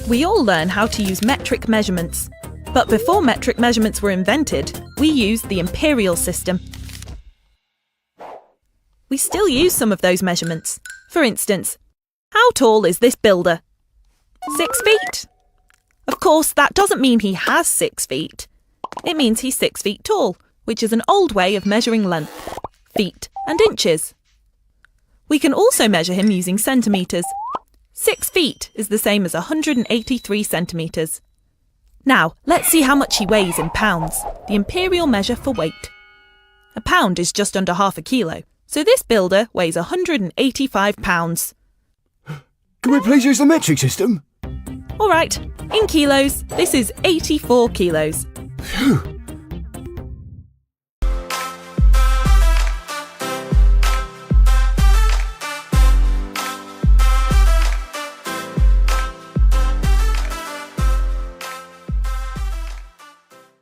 We all learn how to use metric measurements. But before metric measurements were invented, we used the imperial system. We still use some of those measurements. For instance, how tall is this builder? 6 feet. Of course, that doesn't mean he has 6 feet. It means he's 6 feet tall, which is an old way of measuring length, feet and inches. We can also measure him using centimetres. 6 feet is the same as 183 centimetres. Now, let's see how much he weighs in pounds, the imperial measure for weight. A pound is just under half a kilo, so this builder weighs 185 pounds. Can we please use the metric system? All right, in kilos, this is 84 kilos. Phew,